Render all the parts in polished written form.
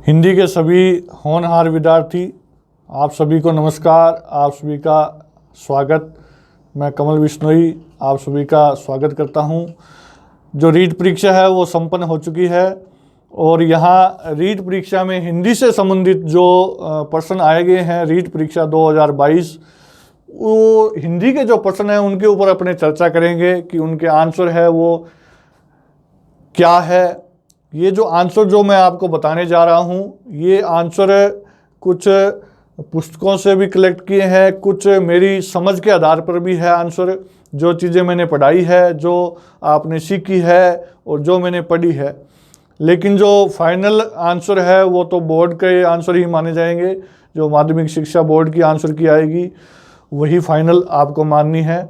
हिंदी के सभी होनहार विद्यार्थी, आप सभी को नमस्कार। आप सभी का स्वागत। मैं कमल बिश्नोई आप सभी का स्वागत करता हूं। जो रीट परीक्षा है वो संपन्न हो चुकी है और यहाँ रीट परीक्षा में हिंदी से संबंधित जो प्रश्न आए गए हैं रीट परीक्षा 2022, वो हिंदी के जो प्रश्न हैं उनके ऊपर अपने चर्चा करेंगे कि उनके आंसर है वो क्या है। ये जो आंसर जो मैं आपको बताने जा रहा हूँ, ये आंसर कुछ पुस्तकों से भी कलेक्ट किए हैं, कुछ मेरी समझ के आधार पर भी है आंसर। जो चीज़ें मैंने पढ़ाई है, जो आपने सीखी है और जो मैंने पढ़ी है। लेकिन जो फाइनल आंसर है वो तो बोर्ड के आंसर ही माने जाएंगे। जो माध्यमिक शिक्षा बोर्ड की आंसर की आएगी वही फाइनल आपको माननी है।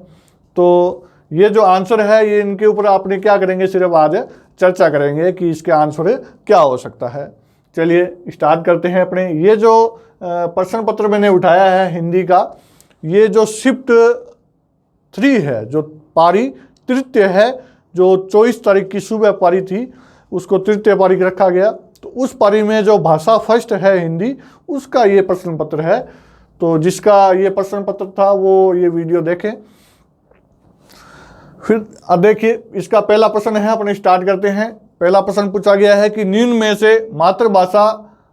तो ये जो आंसर है ये इनके ऊपर आपने क्या करेंगे, सिर्फ आज चर्चा करेंगे कि इसके आंसर क्या हो सकता है। चलिए स्टार्ट करते हैं अपने। ये जो प्रश्न पत्र मैंने उठाया है हिंदी का, ये जो शिफ्ट 3 है, जो पारी तृतीय है, जो 24 तारीख की सुबह पारी थी उसको तृतीय पारी रखा गया। तो उस पारी में जो भाषा फर्स्ट है हिंदी, उसका ये प्रश्न पत्र है। तो जिसका ये प्रश्न पत्र था वो ये वीडियो देखें। फिर अब देखिए इसका पहला प्रश्न है, अपने स्टार्ट करते हैं। पहला प्रश्न पूछा गया है कि निम्न में से मातृभाषा,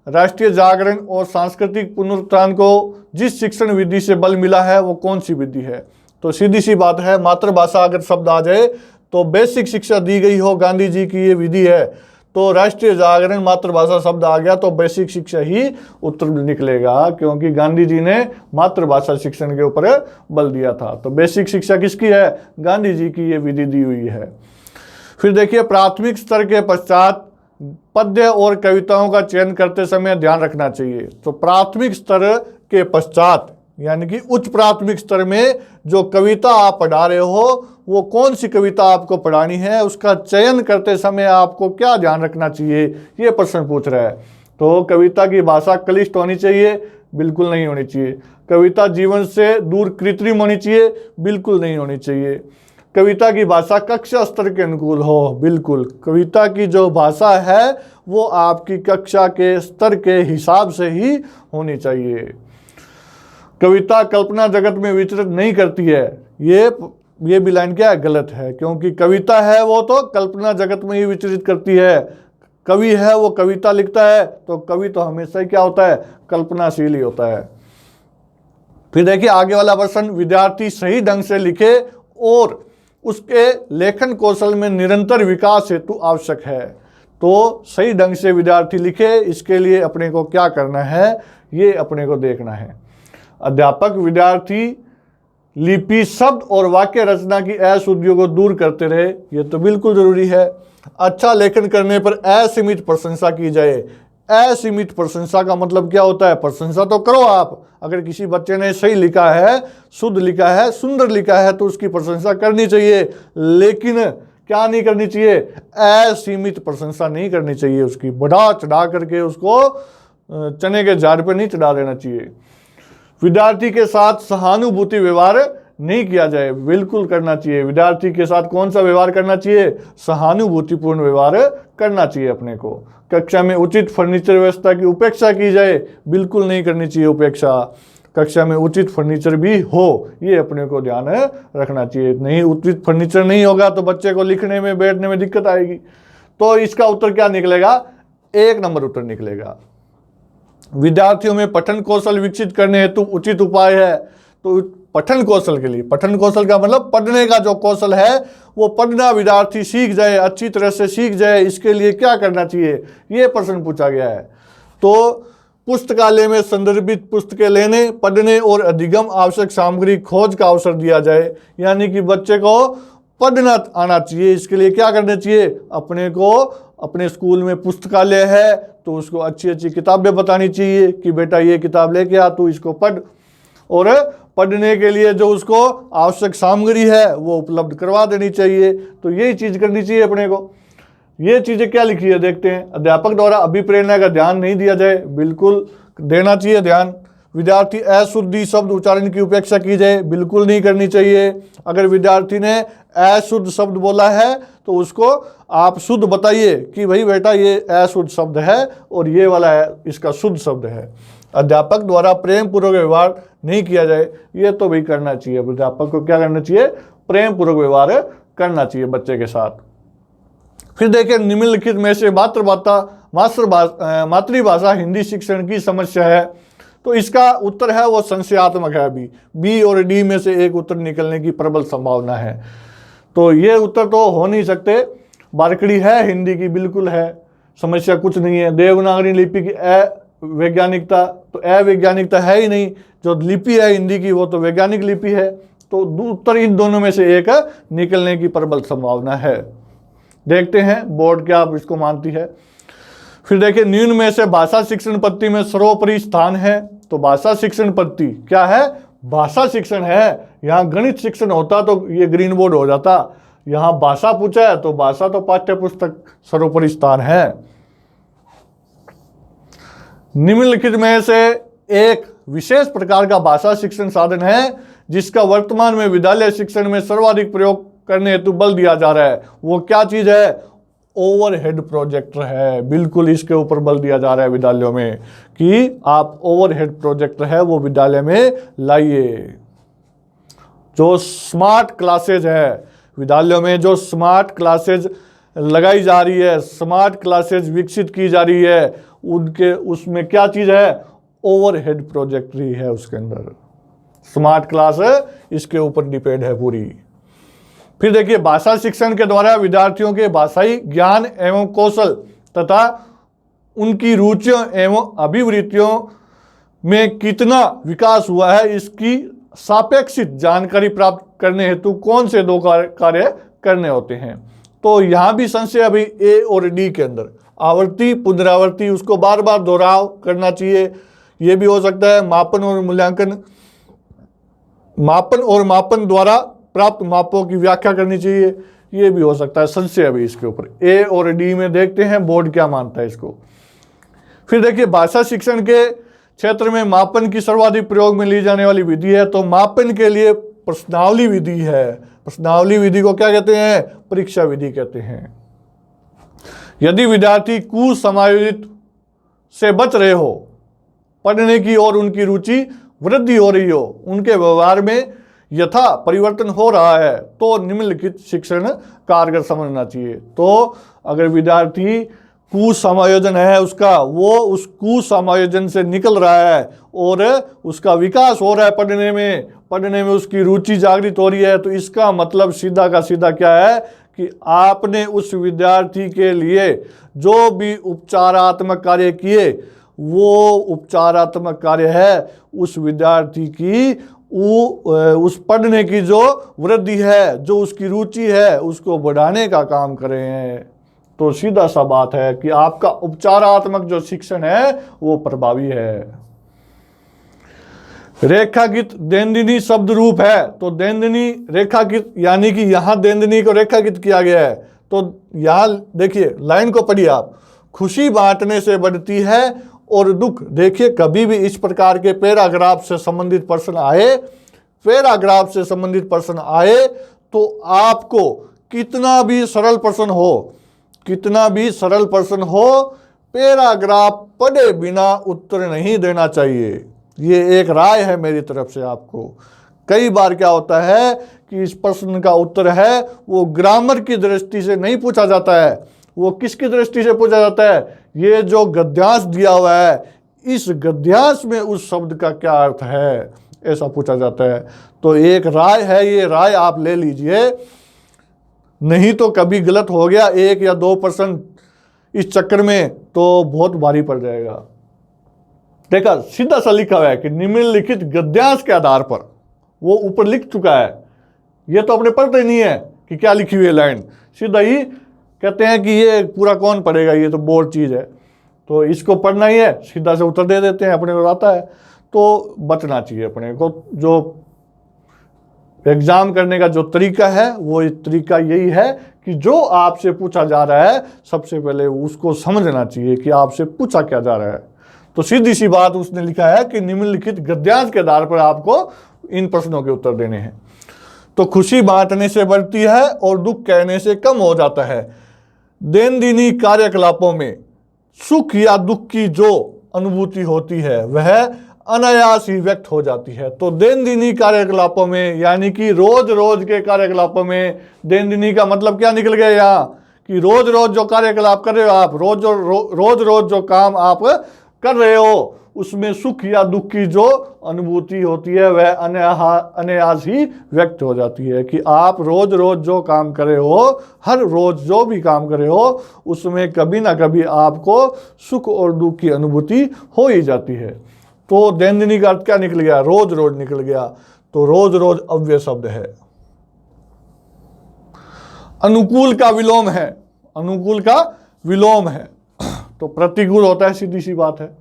राष्ट्रीय जागरण और सांस्कृतिक पुनरुत्थान को जिस शिक्षण विधि से बल मिला है वो कौन सी विधि है। तो सीधी सी बात है, मातृभाषा अगर शब्द आ जाए तो बेसिक शिक्षा दी गई हो, गांधी जी की ये विधि है। तो राष्ट्रीय जागरण मातृभाषा शब्द आ गया तो बेसिक शिक्षा ही उत्तर निकलेगा, क्योंकि गांधी जी ने मातृभाषा शिक्षण के ऊपर बल दिया था। तो बेसिक शिक्षा किसकी है? गांधी जी की ये विधि दी हुई है। फिर देखिए प्राथमिक स्तर के पश्चात पद्य और कविताओं का चयन करते समय ध्यान रखना चाहिए। तो प्राथमिक स्तर के पश्चात यानी कि उच्च प्राथमिक स्तर में जो कविता आप पढ़ा रहे हो वो कौन सी कविता आपको पढ़ानी है, उसका चयन करते समय आपको क्या ध्यान रखना चाहिए, ये प्रश्न पूछ रहा है। तो कविता की भाषा क्लिष्ट होनी चाहिए? बिल्कुल नहीं होनी चाहिए। कविता जीवन से दूर कृत्रिम होनी चाहिए? बिल्कुल नहीं होनी चाहिए। कविता की भाषा कक्षा स्तर के अनुकूल हो? बिल्कुल। कविता की जो भाषा है वो आपकी कक्षा के स्तर के हिसाब से ही होनी चाहिए। कविता कल्पना जगत में विचरित नहीं करती है, ये भी लाइन क्या है? गलत है, क्योंकि कविता है वो तो कल्पना जगत में ही विचरित करती है। कवि है वो कविता लिखता है, तो कवि तो हमेशा ही क्या होता है? कल्पनाशील ही होता है। फिर देखिए आगे वाला प्रश्न, विद्यार्थी सही ढंग से लिखे और उसके लेखन कौशल में निरंतर विकास हेतु आवश्यक है। तो सही ढंग से विद्यार्थी लिखे, इसके लिए अपने को क्या करना है, ये अपने को देखना है। अध्यापक विद्यार्थी लिपि, शब्द और वाक्य रचना की अशुद्धियों को दूर करते रहे, ये तो बिल्कुल जरूरी है। अच्छा लेखन करने पर असीमित प्रशंसा की जाए। असीमित प्रशंसा का मतलब क्या होता है? प्रशंसा तो करो आप। अगर किसी बच्चे ने सही लिखा है, शुद्ध लिखा है, सुंदर लिखा है तो उसकी प्रशंसा करनी चाहिए, लेकिन क्या नहीं करनी चाहिए? असीमित प्रशंसा नहीं करनी चाहिए। उसकी बढ़ा चढ़ा करके उसको चने के झाड़ पर नहीं चढ़ा देना चाहिए। विद्यार्थी के साथ सहानुभूति व्यवहार नहीं किया जाए, बिल्कुल करना चाहिए। विद्यार्थी के साथ कौन सा व्यवहार करना चाहिए? सहानुभूतिपूर्ण व्यवहार करना चाहिए अपने को। कक्षा में उचित फर्नीचर व्यवस्था की उपेक्षा की जाए, बिल्कुल नहीं करनी चाहिए उपेक्षा। कक्षा में उचित फर्नीचर भी हो, ये अपने को ध्यान रखना चाहिए। नहीं, उचित फर्नीचर नहीं होगा तो बच्चे को लिखने में बैठने में दिक्कत आएगी। तो इसका उत्तर क्या निकलेगा? 1 नंबर उत्तर निकलेगा। विद्यार्थियों में पठन कौशल विकसित करने हेतु उचित उपाय है। तो पठन कौशल के लिए, पठन कौशल का मतलब पढ़ने का जो कौशल है वो पढ़ना विद्यार्थी सीख जाए, अच्छी तरह से सीख जाए, इसके लिए क्या करना चाहिए, ये प्रश्न पूछा गया है। तो पुस्तकालय में संदर्भित पुस्तकें लेने, पढ़ने और अधिगम आवश्यक सामग्री खोज का अवसर दिया जाए। यानी कि बच्चे को पढ़ना आना चाहिए, इसके लिए क्या करना चाहिए? अपने को अपने स्कूल में पुस्तकालय है तो उसको अच्छी अच्छी किताबें बतानी चाहिए कि बेटा ये किताब लेके आ, तू इसको पढ़। और पढ़ने के लिए जो उसको आवश्यक सामग्री है वो उपलब्ध करवा देनी चाहिए। तो यही चीज़ करनी चाहिए अपने को। ये चीज़ें क्या लिखी है देखते हैं। अध्यापक द्वारा अभिप्रेरणा का ध्यान नहीं दिया जाए, बिल्कुल देना चाहिए ध्यान। विद्यार्थी अशुद्धि शब्द उच्चारण की उपेक्षा की जाए, बिल्कुल नहीं करनी चाहिए। अगर विद्यार्थी ने अशुद्ध शब्द बोला है तो उसको आप शुद्ध बताइए कि भाई बेटा ये अशुद्ध शब्द है और ये वाला है इसका शुद्ध शब्द है। अध्यापक द्वारा प्रेम पूर्वक व्यवहार नहीं किया जाए, ये तो भाई करना चाहिए। अध्यापक को क्या करना चाहिए? प्रेम पूर्वक व्यवहार करना चाहिए बच्चे के साथ। फिर देखिए, निम्नलिखित में से मातृभाषा हिंदी शिक्षण की समस्या है, तो इसका उत्तर है वो संशयात्मक है। बी और डी में से एक उत्तर निकलने की प्रबल संभावना है। तो ये उत्तर तो हो नहीं सकते। बारकड़ी है हिंदी की, बिल्कुल है, समस्या कुछ नहीं है। देवनागरी लिपि की अवैज्ञानिकता, तो अवैज्ञानिकता है ही नहीं। जो लिपि है हिंदी की वो तो वैज्ञानिक लिपि है, तो उत्तर इन दोनों में से एक निकलने की प्रबल संभावना है। देखते हैं बोर्ड क्या आप इसको मानती है। फिर देखिए, निम्न में से भाषा शिक्षण पद्धति में सर्वोपरि स्थान है, तो भाषा शिक्षण पद्धति क्या है? भाषा शिक्षण है। यहाँ गणित शिक्षण होता तो ये ग्रीन बोर्ड हो जाता, यहाँ भाषा पूछा है तो भाषा तो पाठ्य पुस्तक सर्वोपरि स्थान है। निम्नलिखित में से एक विशेष प्रकार का भाषा शिक्षण साधन है जिसका वर्तमान में विद्यालय शिक्षण में सर्वाधिक प्रयोग करने हेतु बल दिया जा रहा है। वो क्या चीज है? ओवरहेड प्रोजेक्टर है। बिल्कुल इसके ऊपर बल दिया जा रहा है विद्यालयों में कि आप ओवरहेड प्रोजेक्टर है वो विद्यालय में लाइए। जो स्मार्ट क्लासेज है विद्यालयों में, जो स्मार्ट क्लासेज लगाई जा रही है, स्मार्ट क्लासेज विकसित की जा रही है, उनके उसमें क्या चीज है? ओवरहेड प्रोजेक्टर ही है उसके अंदर। स्मार्ट क्लास इसके ऊपर डिपेंड है पूरी। फिर देखिए, भाषा शिक्षण के द्वारा विद्यार्थियों के भाषाई ज्ञान एवं कौशल तथा उनकी रुचियों एवं अभिवृत्तियों में कितना विकास हुआ है इसकी सापेक्षित जानकारी प्राप्त करने हेतु कौन से दो कार्य करने होते हैं। तो यहाँ भी संशय अभी ए और डी के अंदर आवर्ती पुनरावृत्ति, उसको बार बार दोहराव करना चाहिए। ये भी हो सकता है मापन और मूल्यांकन, मापन द्वारा प्राप्त मापों की व्याख्या करनी चाहिए, ये भी हो सकता है। संशय अभी इसके ऊपर ए और डी में देखते हैं बोर्ड क्या मानता है इसको। फिर देखिए, भाषा शिक्षण के क्षेत्र में मापन की सर्वाधिक प्रयोग में ली जाने वाली विधि है, तो मापन के लिए प्रश्नावली विधि है। प्रश्नावली विधि को क्या कहते हैं? परीक्षा विधि कहते हैं। यदि विद्यार्थी कुसमायोजित से बच रहे हो, पढ़ने की और उनकी रुचि वृद्धि हो रही हो, उनके व्यवहार में यथा परिवर्तन हो रहा है, तो निम्नलिखित शिक्षण कारगर समझना चाहिए। तो अगर विद्यार्थी कुसमायोजन है उसका, वो उस कुसमायोजन से निकल रहा है और उसका विकास हो रहा है, पढ़ने में उसकी रुचि जागृत हो रही है, तो इसका मतलब सीधा का सीधा क्या है कि आपने उस विद्यार्थी के लिए जो भी उपचारात्मक कार्य किए, वो उपचारात्मक कार्य है उस विद्यार्थी की उस पढ़ने की जो वृद्धि है, जो उसकी रुचि है, उसको बढ़ाने का काम कर रहे हैं। तो सीधा सा बात है कि आपका उपचारात्मक जो शिक्षण है वो प्रभावी है। रेखाकित देनदिनी शब्द रूप है, तो देनदिनी रेखाकित यानी कि यहाँ देनदिनी को रेखाकित किया गया है। तो यहाँ देखिए लाइन को पढ़िए आप, खुशी बांटने से बढ़ती है और दुख। देखिए, कभी भी इस प्रकार के पैराग्राफ से संबंधित प्रश्न आए तो आपको कितना भी सरल प्रश्न हो, पैराग्राफ पढ़े बिना उत्तर नहीं देना चाहिए। ये एक राय है मेरी तरफ से आपको। कई बार क्या होता है कि इस प्रश्न का उत्तर है वो ग्रामर की दृष्टि से नहीं पूछा जाता है, वो किसकी दृष्टि से पूछा जाता है? ये जो गद्यांश दिया हुआ है, इस गद्यांश में उस शब्द का क्या अर्थ है, ऐसा पूछा जाता है। तो एक राय है, ये राय आप ले लीजिए, नहीं तो कभी गलत हो गया 1 या 2% इस चक्कर में तो बहुत भारी पड़ जाएगा। देखा, सीधा सा लिखा हुआ है कि निम्नलिखित गद्यांश के आधार पर, वो ऊपर लिख चुका है, ये तो अपने पढ़ते नहीं है कि क्या लिखी हुई है लाइन, सीधा ही कहते हैं कि ये पूरा कौन पढ़ेगा, ये तो बोर्ड चीज़ है, तो इसको पढ़ना ही है, सीधा से उत्तर दे देते हैं, अपने को आता है। तो बचना चाहिए अपने को। जो एग्जाम करने का जो तरीका है वो तरीका यही है कि जो आपसे पूछा जा रहा है सबसे पहले उसको समझना चाहिए कि आपसे पूछा क्या जा रहा है। तो सीधी सी बात उसने लिखा है कि निम्नलिखित गद्यांश के आधार पर आपको इन प्रश्नों के उत्तर देने हैं। तो खुशी बांटने से बढ़ती है और दुख कहने से कम हो जाता है। दैनंदिनी कार्यकलापों में सुख या दुख की जो अनुभूति होती है वह अनायास ही व्यक्त हो जाती है। तो दैनंदिनी कार्यकलापों में यानी कि रोज रोज के कार्यकलापों में, दैनंदिनी का मतलब क्या निकल गया यहाँ कि रोज रोज जो कार्यकलाप कर रहे हो आप, रोज रोज जो काम आप कर रहे हो उसमें सुख या दुख की जो अनुभूति होती है वह अनायास ही व्यक्त हो जाती है। कि आप रोज रोज जो काम कर रहे हो, हर रोज जो भी काम कर रहे हो उसमें कभी ना कभी आपको सुख और दुख की अनुभूति हो ही जाती है। तो दैनंदिनी का अर्थ क्या निकल गया? रोज रोज निकल गया। तो रोज रोज अव्यय शब्द है। अनुकूल का विलोम है, अनुकूल का विलोम है तो प्रतिकूल होता है, सीधी सी बात है।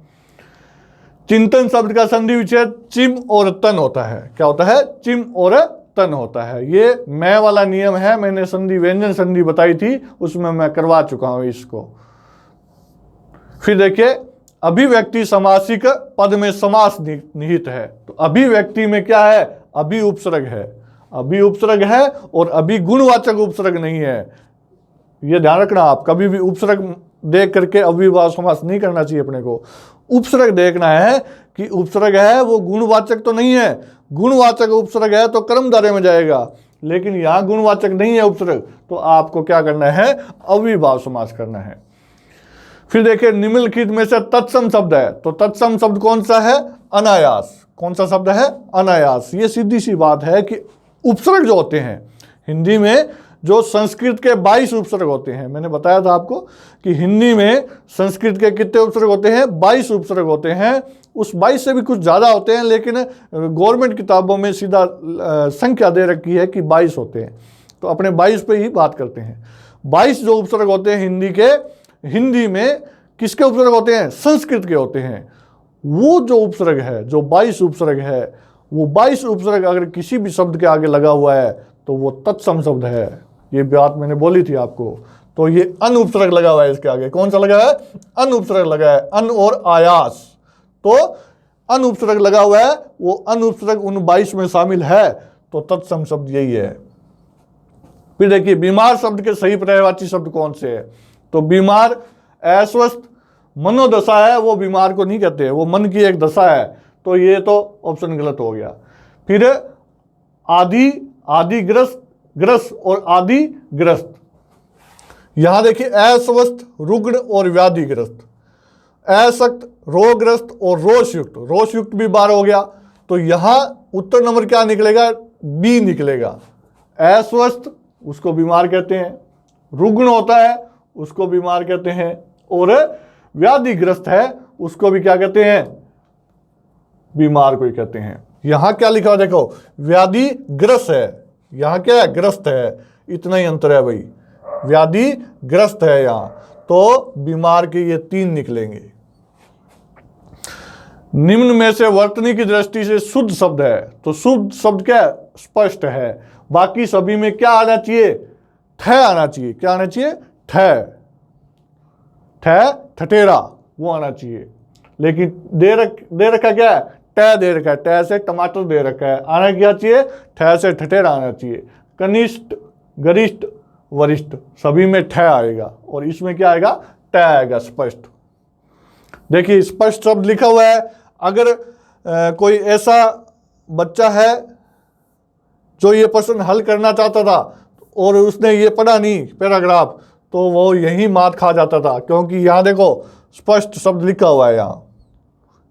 चिंतन शब्द का संधि विच्छेद चिम और तन होता है। क्या होता है? चिम और तन होता है। ये मैं वाला नियम है, मैंने संधि व्यंजन संधि बताई थी उसमें मैं करवा चुका हूं इसको। फिर देखिए अभिव्यक्ति समासिक पद में समास निहित है। तो अभिव्यक्ति में क्या है? अभि उपसर्ग है, अभि उपसर्ग है और अभि गुणवाचक उपसर्ग नहीं है। ये ध्यान रखना, आप कभी भी उपसर्ग देख करके अव्ययभाव समास नहीं करना चाहिए। अपने को उपसर्ग देखना है कि उपसर्ग है वो गुणवाचक तो नहीं है। गुणवाचक उपसर्ग है तो कर्मधारय में जाएगा, लेकिन यहां गुणवाचक नहीं है उपसर्ग, तो आपको क्या करना है? अव्ययभाव समास करना है। फिर देखिए निम्नलिखित में से तत्सम शब्द है। तो तत्सम शब्द कौन सा है? अनायास। कौन सा शब्द है? अनायास। ये सीधी सी बात है कि उपसर्ग जो होते हैं हिंदी में, जो संस्कृत के 22 उपसर्ग होते हैं, मैंने बताया था आपको कि हिंदी में संस्कृत के कितने उपसर्ग होते हैं? 22 उपसर्ग होते हैं। उस 22 से भी कुछ ज़्यादा होते हैं, लेकिन गवर्नमेंट किताबों में सीधा संख्या दे रखी है कि 22 होते हैं, तो अपने 22 पे ही बात करते हैं। 22 जो उपसर्ग होते हैं हिंदी के, हिंदी में किसके उपसर्ग होते हैं? संस्कृत के होते हैं। वो जो उपसर्ग है, जो 22 उपसर्ग है, वो 22 उपसर्ग अगर किसी भी शब्द के आगे लगा हुआ है तो वो तत्सम शब्द है। ये बात मैंने बोली थी आपको। तो ये अन उपसर्ग लगा हुआ है इसके आगे। कौन सा लगा है? अन उपसर्ग लगा है, अन और आयास। तो अन उपसर्ग लगा हुआ है, वो अन उपसर्ग उन 22 में शामिल है, तो तत्सम शब्द यही है। फिर देखिए बीमार शब्द के सही पर्यायवाची शब्द कौन से है? तो बीमार अस्वस्थ मनोदशा है, वो बीमार को नहीं कहते, वो मन की एक दशा है। तो ये तो ऑप्शन गलत हो गया। फिर आदि, आदिग्रस्त, ग्रस्त और आदिग्रस्त। यहां देखिए अस्वस्थ, रुग्ण और व्याधिग्रस्त, अशक्त, रोगग्रस्त और रोषयुक्त। रोषयुक्त भी 12 हो गया। तो यहां उत्तर नंबर क्या निकलेगा? बी निकलेगा। अस्वस्थ उसको बीमार कहते हैं, रुग्ण होता है उसको बीमार कहते हैं, और व्याधिग्रस्त है उसको भी क्या कहते हैं? बीमार को ही कहते हैं। यहां क्या लिखा देखो, व्याधिग्रस्त है, यहां क्या है? ग्रस्त है। इतना ही अंतर है भाई, व्याधिग्रस्त है यहां, तो बीमार के ये 3 निकलेंगे। निम्न में से वर्तनी की दृष्टि से शुद्ध शब्द है। तो शुद्ध शब्द क्या है? स्पष्ट है। बाकी सभी में क्या आना चाहिए? ठ आना चाहिए। क्या आना चाहिए? ठ, ठठेरा वो आना चाहिए। लेकिन दे रखा क्या है? ट दे रखा है, ट से टमाटर दे रखा है। आना क्या चाहिए? ठ से ठठेरा आना चाहिए। कनिष्ठ, गरिष्ठ, वरिष्ठ सभी में ठ आएगा, और इसमें क्या आएगा? ट आएगा, स्पष्ट। देखिए स्पष्ट शब्द लिखा हुआ है। अगर कोई ऐसा बच्चा है जो ये प्रश्न हल करना चाहता था और उसने ये पढ़ा नहीं पैराग्राफ, तो वो यही मात खा जाता था, क्योंकि यहाँ देखो स्पष्ट शब्द लिखा हुआ है यहाँ,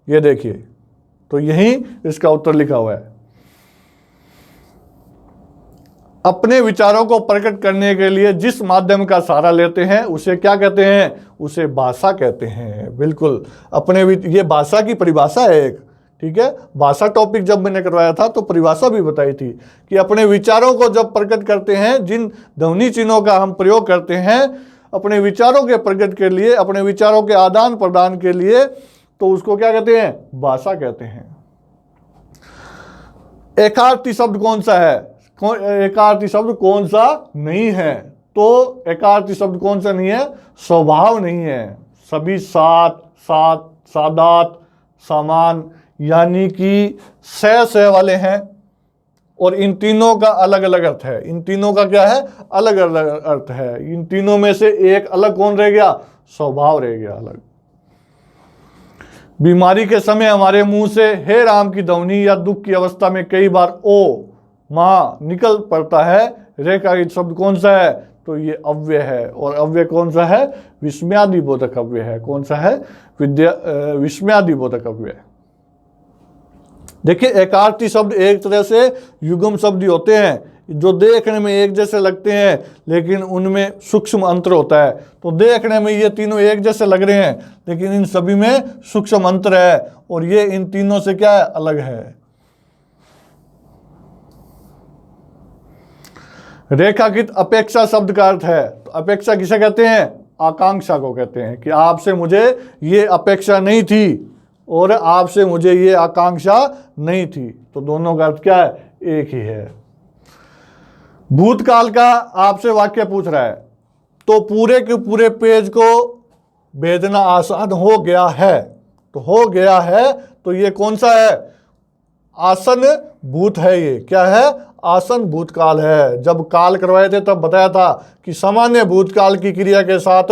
ये देखिए, तो यही इसका उत्तर लिखा हुआ है। अपने विचारों को प्रकट करने के लिए जिस माध्यम का सहारा लेते हैं उसे क्या कहते हैं? उसे भाषा कहते हैं। बिल्कुल, ये भाषा की परिभाषा है एक, ठीक है। भाषा टॉपिक जब मैंने करवाया था तो परिभाषा भी बताई थी कि अपने विचारों को जब प्रकट करते हैं, जिन ध्वनि चिन्हों का हम प्रयोग करते हैं अपने विचारों के प्रकट के लिए, अपने विचारों के आदान प्रदान के लिए, तो उसको क्या कहते हैं? भाषा कहते हैं। एकार्थी शब्द कौन सा है? एकार्थी शब्द कौन सा नहीं है? तो एकार्थी शब्द कौन सा नहीं है? स्वभाव नहीं है। सभी सात, सात, सादात, सामान, यानी कि से वाले हैं। और इन तीनों का अलग अलग अर्थ है। इन तीनों का क्या है? अलग अलग अर्थ है। इन तीनों में से एक अलग कौन रह गया? स्वभाव रह गया अलग। बीमारी के समय हमारे मुंह से हे राम की ध्वनि या दुख की अवस्था में कई बार ओ माँ निकल पड़ता है। रेखांकित शब्द कौन सा है? तो ये अव्यय है। और अव्यय कौन सा है? विस्मयादिबोधक अव्यय है। कौन सा है? विस्मयादिबोधक अव्यय। देखिए, एकार्थी शब्द एक तरह से युग्म शब्द ही होते हैं जो देखने में एक जैसे लगते हैं लेकिन उनमें सूक्ष्म अंतर होता है। तो देखने में ये तीनों एक जैसे लग रहे हैं लेकिन इन सभी में सूक्ष्म अंतर है और ये इन तीनों से क्या है? अलग है। रेखांकित अपेक्षा शब्द का अर्थ है। तो अपेक्षा किसे कहते हैं? आकांक्षा को कहते हैं कि आपसे मुझे ये अपेक्षा नहीं थी और आपसे मुझे ये आकांक्षा नहीं थी। तो दोनों का अर्थ क्या है? एक ही है। भूतकाल का आपसे वाक्य पूछ रहा है तो पूरे के पूरे पेज को भेजना आसान हो गया है। तो हो गया है तो ये कौन सा है? आसन भूत है। ये क्या है? आसन भूतकाल है। जब काल करवाए थे तब बताया था कि सामान्य भूतकाल की क्रिया के साथ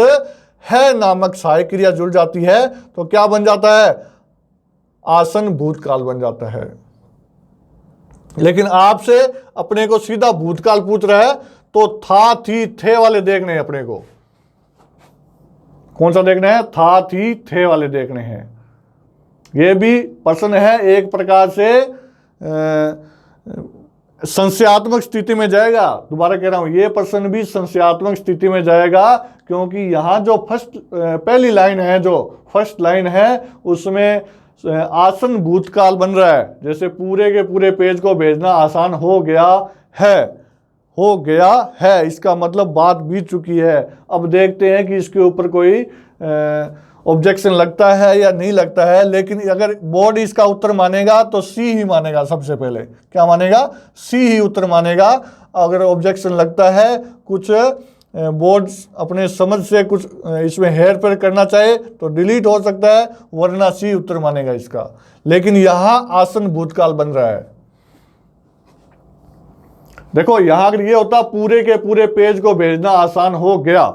है नामक सहायक क्रिया जुड़ जाती है तो क्या बन जाता है? आसन भूतकाल बन जाता है। लेकिन आपसे अपने को सीधा भूतकाल पूछ रहा है तो था, थी, थे वाले देखने हैं अपने को। कौन सा देखना है? था, थी, थे वाले देखने हैं। ये भी प्रश्न है एक प्रकार से संशयात्मक स्थिति में जाएगा। दोबारा कह रहा हूं, ये प्रश्न भी संशयात्मक स्थिति में जाएगा क्योंकि यहां जो पहली लाइन है, जो फर्स्ट लाइन है उसमें आसन भूतकाल बन रहा है। जैसे पूरे के पूरे पेज को भेजना आसान हो गया है। हो गया है इसका मतलब बात बीत चुकी है। अब देखते हैं कि इसके ऊपर कोई ऑब्जेक्शन लगता है या नहीं लगता है। लेकिन अगर बोर्ड इसका उत्तर मानेगा तो सी ही मानेगा। सबसे पहले क्या मानेगा? सी ही उत्तर मानेगा। अगर ऑब्जेक्शन लगता है, कुछ बोर्ड अपने समझ से कुछ इसमें हेर फेर करना चाहे तो डिलीट हो सकता है, वरना सी उत्तर मानेगा इसका। लेकिन यहां आसन भूतकाल बन रहा है। देखो, यहां अगर ये होता पूरे के पूरे पेज को भेजना आसान हो गया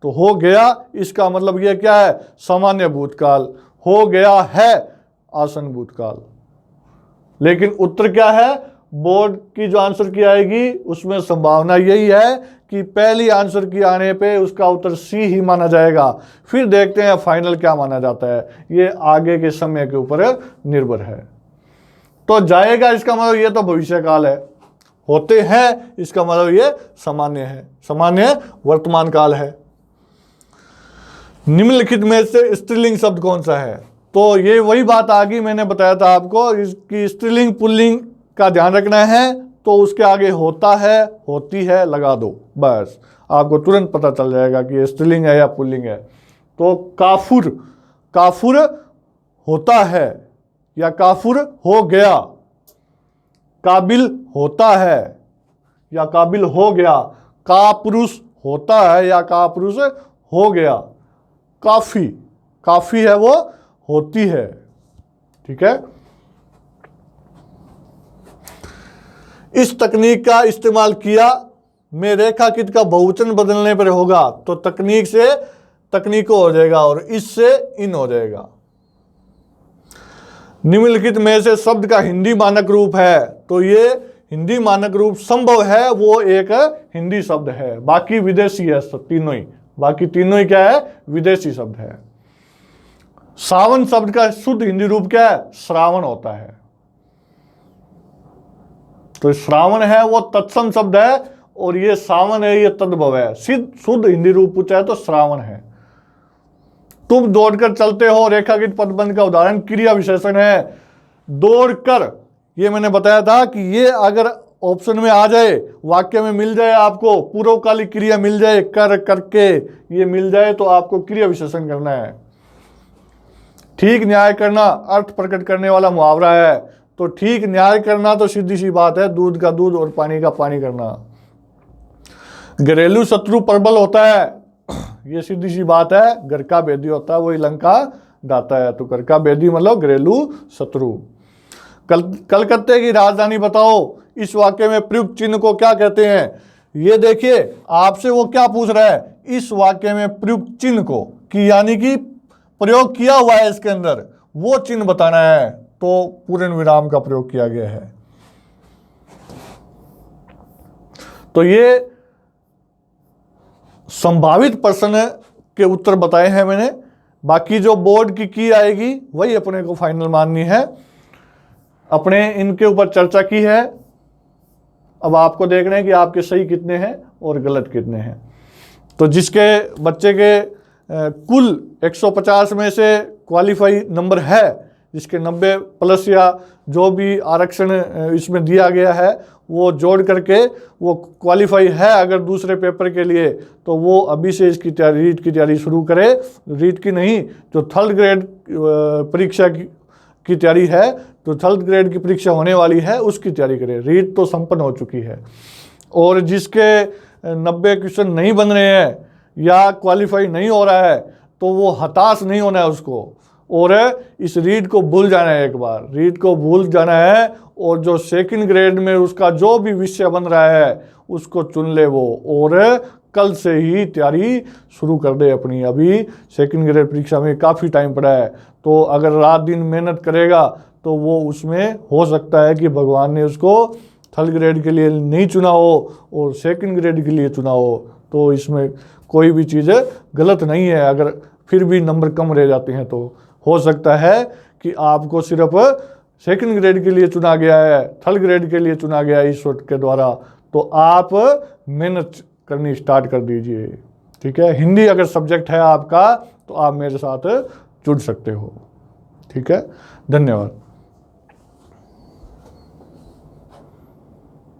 तो हो गया इसका मतलब ये क्या है? सामान्य भूतकाल। हो गया है आसन भूतकाल। लेकिन उत्तर क्या है? बोर्ड की जो आंसर की आएगी उसमें संभावना यही है कि पहली आंसर की आने पे उसका उत्तर सी ही माना जाएगा। फिर देखते हैं फाइनल क्या माना जाता है। ये आगे के समय के ऊपर निर्भर है। तो जाएगा इसका मतलब ये तो भविष्य काल है। होते हैं इसका मतलब ये सामान्य है। सामान्य वर्तमान काल है। निम्नलिखित में से स्त्रीलिंग शब्द कौन सा है? तो ये वही बात आ गई, मैंने बताया था आपको। इसकी स्त्रीलिंग पुल्लिंग का ध्यान रखना है तो उसके आगे होता है, होती है लगा दो, बस आपको तुरंत पता चल जाएगा कि ये स्त्रीलिंग है या पुल्लिंग है। तो काफुर, काफुर होता है या काफुर हो गया। काबिल होता है या काबिल हो गया। कापुरुष होता है या कापुरुष हो गया। काफी, काफी है वो होती है। ठीक है। इस तकनीक का इस्तेमाल किया में रेखांकित का बहुवचन बदलने पर होगा तो तकनीक से तकनीको हो जाएगा और इससे इन हो जाएगा। निम्नलिखित में से शब्द का हिंदी मानक रूप है तो ये हिंदी मानक रूप संभव है, वो एक हिंदी शब्द है। बाकी विदेशी है तीनों ही। बाकी तीनों ही क्या है? विदेशी शब्द है। सावन शब्द का शुद्ध हिंदी रूप क्या है? श्रावण होता है। तो श्रावण है वो तत्सम शब्द है और ये सावन है ये तद्भव है। शुद्ध हिंदी रूप पूछा है तो श्रावण है। तुम दौड़कर चलते हो रेखांकित पदबंध का उदाहरण क्रिया विशेषण है। दौड़कर, ये मैंने बताया था कि ये अगर ऑप्शन में आ जाए, वाक्य में मिल जाए, आपको पूर्वकालिक क्रिया मिल जाए, कर, करके ये मिल जाए तो आपको क्रिया विशेषण करना है। ठीक न्याय करना अर्थ प्रकट करने वाला मुहावरा है। तो ठीक न्याय करना तो सीधी सी बात है, दूध का दूध और पानी का पानी करना। घरेलू शत्रु प्रबल होता है, ये सीधी सी बात है, घर का भेदी होता है वही लंका ढाता है। तो घर का भेदी मतलब घरेलू शत्रु। कलकत्ते की राजधानी बताओ, इस वाक्य में प्रयुक्त चिन्ह को क्या कहते हैं? ये देखिए आपसे वो क्या पूछ रहा है, इस वाक्य में प्रयुक्त चिन्ह को, कि यानी कि प्रयोग किया हुआ है इसके अंदर, वो चिन्ह बताना है। तो पूर्ण विराम का प्रयोग किया गया है। तो ये संभावित प्रश्न के उत्तर बताए हैं मैंने। बाकी जो बोर्ड की आएगी वही अपने को फाइनल माननी है। अपने इनके ऊपर चर्चा की है, अब आपको देखना है कि आपके सही कितने हैं और गलत कितने हैं। तो जिसके बच्चे के कुल 150 में से क्वालिफाई नंबर है, जिसके 90 प्लस या जो भी आरक्षण इसमें दिया गया है वो जोड़ करके वो क्वालिफाई है अगर दूसरे पेपर के लिए, तो वो अभी से इसकी तैयारी, रीट की तैयारी शुरू करे। रीट की नहीं, जो थर्ड ग्रेड परीक्षा की तैयारी है, तो थर्ड ग्रेड की परीक्षा होने वाली है उसकी तैयारी करे। रीट तो संपन्न हो चुकी है। और जिसके 90 क्वेश्चन नहीं बन रहे हैं या क्वालिफाई नहीं हो रहा है, तो वो हताश नहीं होना है उसको, और इस रीड को भूल जाना है। एक बार रीड को भूल जाना है और जो सेकंड ग्रेड में उसका जो भी विषय बन रहा है उसको चुन ले वो, और कल से ही तैयारी शुरू कर दे अपनी। अभी सेकंड ग्रेड परीक्षा में काफ़ी टाइम पड़ा है, तो अगर रात दिन मेहनत करेगा तो वो उसमें हो सकता है कि भगवान ने उसको थर्ड ग्रेड के लिए नहीं चुना हो और सेकंड ग्रेड के लिए चुना हो। तो इसमें कोई भी चीज़ गलत नहीं है। अगर फिर भी नंबर कम रह जाते हैं तो हो सकता है कि आपको सिर्फ सेकंड ग्रेड के लिए चुना गया है, थर्ड ग्रेड के लिए चुना गया है ईश्वर के द्वारा, तो आप मेहनत करनी स्टार्ट कर दीजिए। ठीक है, हिंदी अगर सब्जेक्ट है आपका तो आप मेरे साथ जुड़ सकते हो। ठीक है, धन्यवाद।